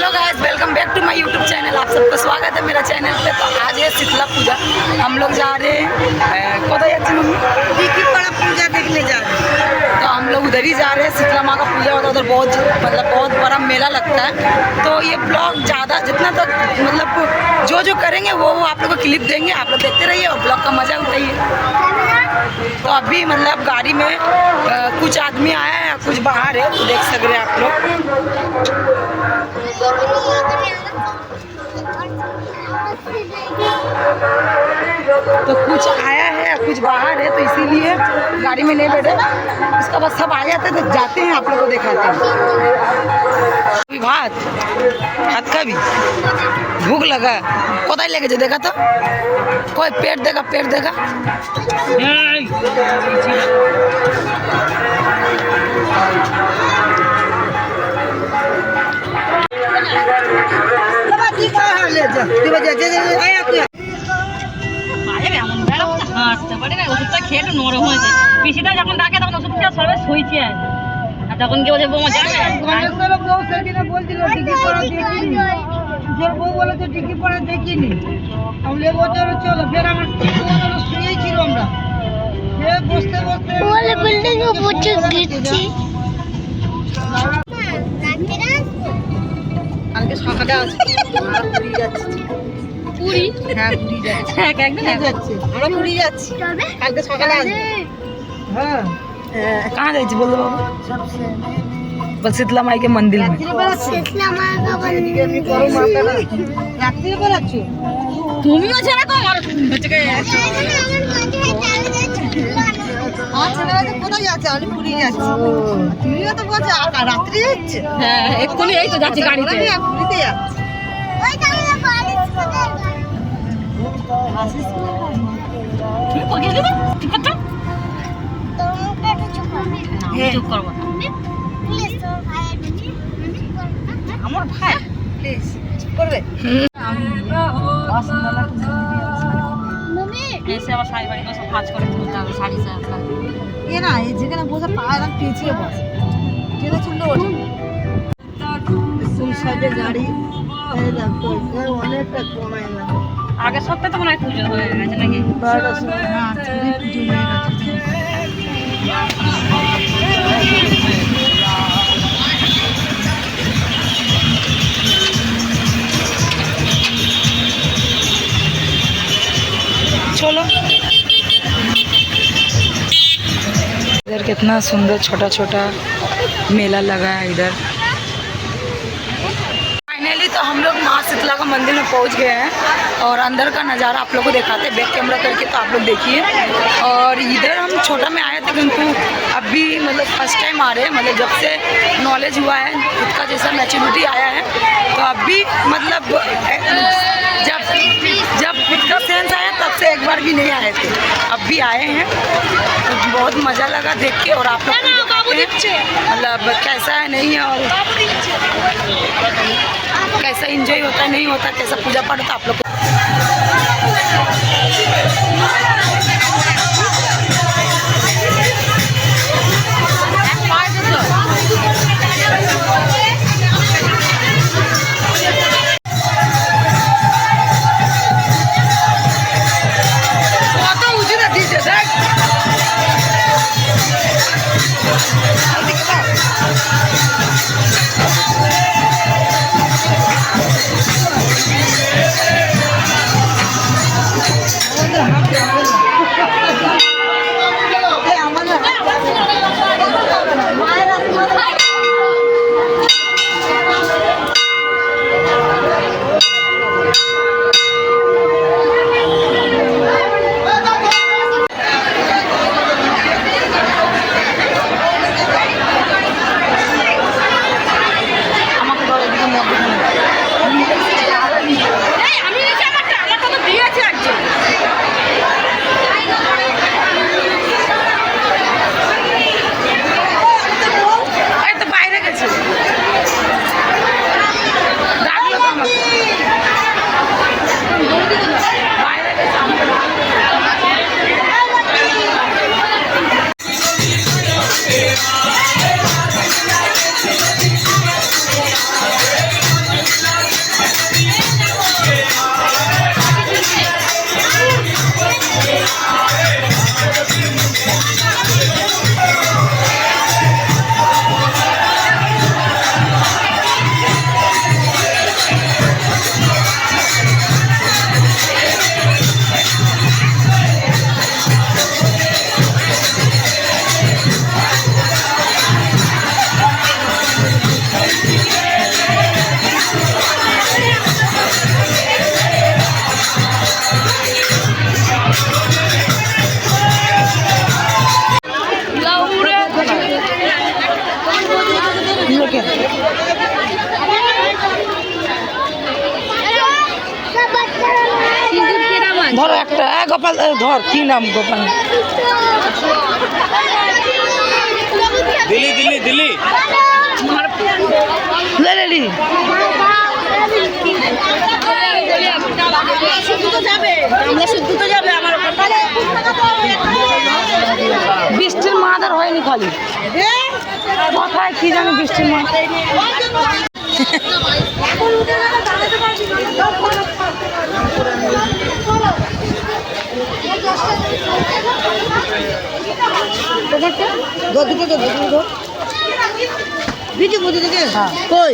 Hello guys, welcome back to my YouTube channel. आप सबका स्वागत है मेरा चैनल पे। तो आज है शीतला पूजा। हम लोग जा रहे हैं टिकीपाड़ा पूजा देखने जा रहे हैं। तो हम लोग उधर ही जा रहे हैं। शीतला माँ का पूजा होता है उधर, बहुत बड़ा मेला लगता है। तो ये ब्लॉग ज़्यादा जितना तक जो करेंगे वो आप लोग को क्लिप देंगे, आप लोग देखते रहिए और ब्लॉग का मज़ा उठाइए। तो अभी गाड़ी में कुछ आदमी आया है, कुछ बाहर है, तो देख सक रहे हैं आप लोग। तो कुछ आया है, कुछ बाहर है, तो इसीलिए गाड़ी में नहीं बैठे। उसका बाद सब आ जाते हैं तो जाते हैं, आप लोग को दिखाते हैं। भात का भी भूख लगा, कोताही लेके जो देखा तो कोई पेट देगा। খেয়ে নরম হয়েছে। পিসিটা যখন ডাকে তখন ওষুধ খেয়ে সবাই শুয়েছে আর তখন কি বলছে বৌমা যাবে বউ বলে তো টিকি পড়া দেখিনি। আমি বছর চলো ফের আমার শুয়েই ছিল। আমরা বসতে কালকে সকালে আসবো। পুরী যাচ্ছে। একদিন যাচ্ছে, আমরা পুরী যাচ্ছি। কালকে সকালে আসবো। हाँ कहाँ जाए बोलो बाबू? बस शीतला माई के मंदिर में। তুমিও সেরকম কোথায় যাচ্ছে? আমি পুরী যাচ্ছি। তুমিও তো বলছো রাত্রি যাচ্ছে। হ্যাঁ এক্ষুনি এই তো যাচ্ছি গাড়িতে। পুরীতে যাচ্ছি। চুপ করবো না আমার ভাই প্লিজ চুপ করবে। এসে আবার শাড়ি বাড়ি সব কাজ করে তুলতে হবে। শাড়ি এ না এই যেখানে বসে পা একদম পেঁচিয়ে বসে, টেনে চুললে ওঠে। ফুল সাইজের গাড়ি অনেকটা কমায় না। আগের সপ্তাহে তো মনে হয় পুজো হয়ে গেছে নাকি? 12টার সময়। হ্যাঁ পুজো হয়ে গেছে। चलो इधर कितना सुंदर छोटा छोटा मेला लगा है इधर। फाइनली तो हम लोग माँ शीतला का मंदिर में पहुंच गए हैं और अंदर का नज़ारा आप लोग को दिखाते हैं बैक कैमरा करके। तो आप लोग देखिए। और इधर हम छोटा में आए थे किंतु अभी फर्स्ट टाइम आ रहे हैं। जब से नॉलेज हुआ है, खुद का जैसा मैच्योरिटी आया है, तो अभी जब खुद का सेंस आया तब से एक बार भी नहीं आए थे, अब भी आए हैं। तो बहुत मज़ा लगा देख के। और आप लोग को दिखाते हैं कैसा है नहीं है और कैसा एंजॉय होता है नहीं होता, कैसा पूजा पाठ होता है आप लोग को। গোপাল ধর কি নাম গোপাল দিল্লি দিল্লি দিল্লি লেলি বৃষ্টির মাদার হয়নি খালি কোথায় কি জানি বৃষ্টির মা ভিডিও মধ্যে থেকে কই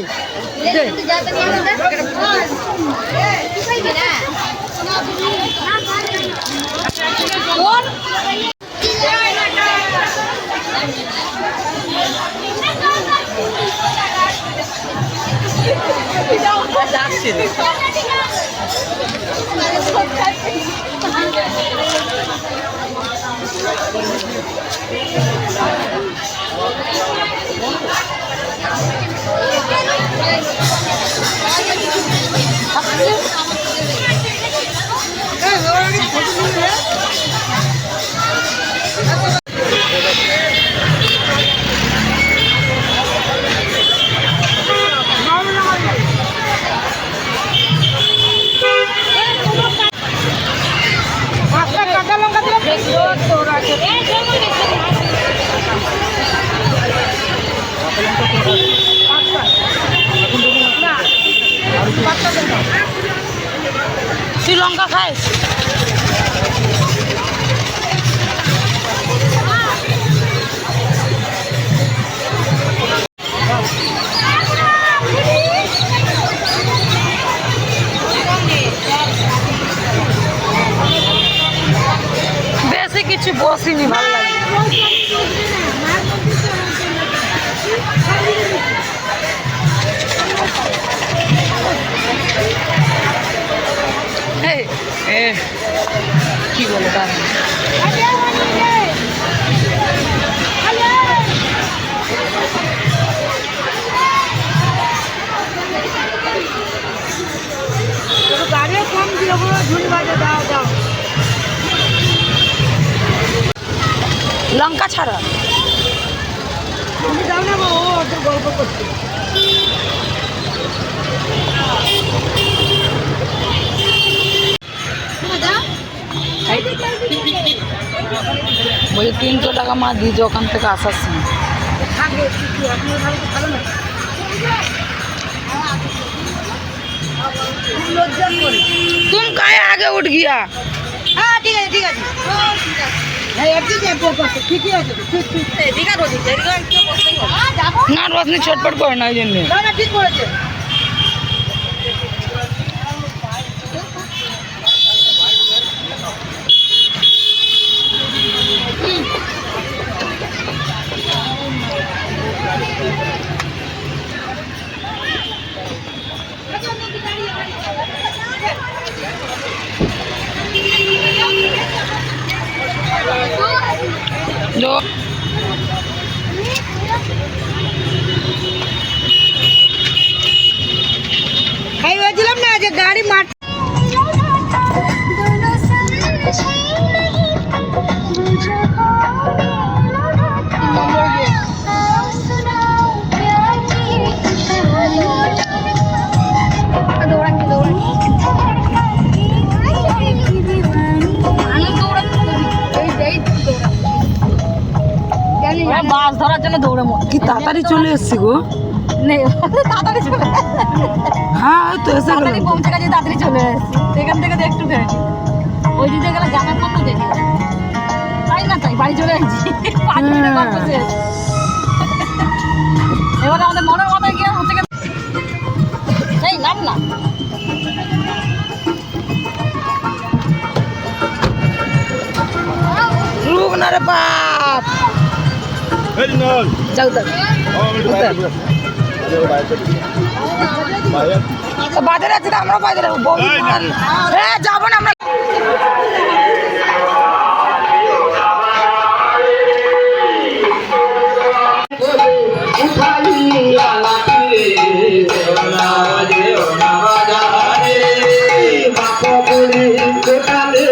তুই লঙ্কা খাইস বেশি কিছু বসিনি ভালো লাগে কি বলে দাঁড়া গাড়িও কম দিয়ে ঝুল বাজে দাও দাও লঙ্কা ছাড়া তুমি যাও না ও ওদের গল্প করছে বলছি 300 টাকা মা দিয়েছে ওখান থেকে আসার সময় तुम काहे आगे उठ गया হ্যাঁ ঠিক আছে ঠিক আছে ঠিকই আছে না রোশনি ছটপট করে না এই জন্য না ঠিক করেছে जो খাই বলছিলাম না যে গাড়ি মাঠ মাছ ধরার জন্য দৌড়ে মর কি তাড়াতাড়ি চলে এসছি গো নেই তাড়াতাড়ি চলে হ্যাঁ ওই তো এসে তাড়াতাড়ি গেলাম পৌঁছে গেছে তাড়াতাড়ি চলে এসেছি এখান থেকে তো একটু খেয়েছি ওই দিকে গেলে জানার পর তো দেখি তাই না তাই বাড়ি চলে আসছি 5 মিনিটের গল্প শেষ এবার আমাদের মনের মাথায় গিয়ে হচ্ছে এই নাম না रुक ना रे बाप जाऊ तक বাজারে আছে আমরা বাজারে হ্যাঁ যাবো না আমরা বাপ বলে কোটালে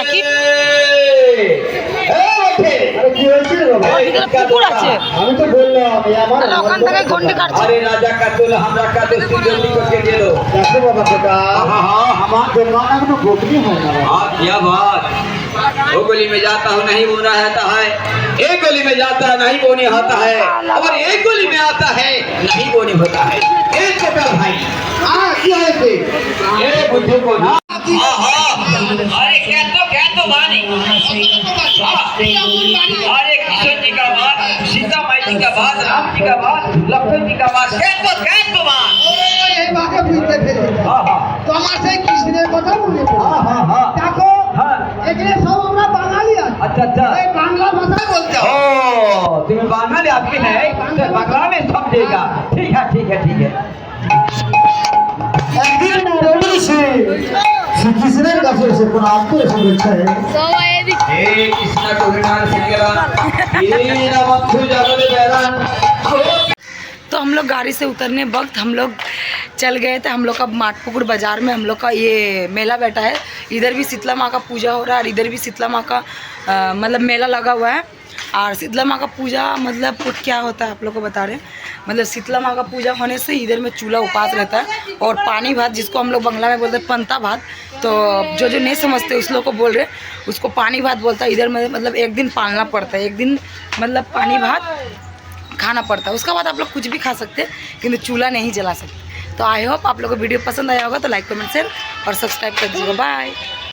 নাকি আরে কি হয়েছে রে বাবা? ওদিকে কুকুর আছে আমি তো বললাম এই আমার তাহলে ওখান থেকে ঘন্টি কাটছে अरे राजा का तुल हमरा का तो जल्दी करके दे दो। দেখো বাবা বেটা हाँ हाँ আমার দোকানে কোনো বকরি হয় না বাবা। हाँ क्या बात। वो गली में जाता हूँ नहीं बोना रहता है, एक गली में जाता है नहीं बोनी होता है, और एक गली में आता है नहीं बोनी होता है। एक छोटा भाई কি হয়েছে ये बुद्धू को ना हाँ हाँ अरे क्या तो बानी अरे कृष्ण जी का बात, सीता माई जी का बात, राम जी का बात, लक्ष्मण जी का बात, क्या तो बात। এই বাকে বুঝতে পেরেছি हाँ हाँ তোমার সেই কৃষ্ণের কথা মনে পড়ে हाँ हाँ हाँ দেখো हाँ এখানে সব আমরা বাঙালি আছি अच्छा अच्छा এই বাংলা ভাষা বলতে ओ হয় तुम्हें बांग्ला आपकी है तो बांग्ला में समझेगा। ठीक है ठीक है ठीक है। একদিন নরবলি শ্রীকৃষ্ণের কাছে এসে প্রণাম করে শুভেচ্ছা हे कृष्ण करुणार सिंगरा दीन बंधु जगत बैरान। तो हम लोग गाड़ी से उतरने वक्त हम लोग चल गए थे। हम लोग का माटपुकुर बाज़ार में हम लोग का ये मेला बैठा है। इधर भी शीतला माँ का पूजा हो रहा है और इधर भी शीतला माँ का मतलब मेला लगा हुआ है। और शीतला माँ का पूजा मतलब क्या होता है आप लोग को बता रहे हैं। मतलब शीतला माँ का पूजा होने से इधर में चूल्हा उपास रहता है और पानी भात जिसको हम लोग बंगला में बोलते हैं पंता भात, तो जो नहीं समझते उस लोग को बोल रहे उसको पानी भात बोलता है। इधर में मतलब एक दिन पालना पड़ता है, एक दिन मतलब पानी भात खाना पड़ता है। उसके बाद आप लोग कुछ भी खा सकते हैं किंतु चूल्हा नहीं जला सकते। तो आई होप आप लोग को वीडियो पसंद आया होगा तो लाइक कमेंट शेयर और सब्सक्राइब कर दीजिएगा। बाय।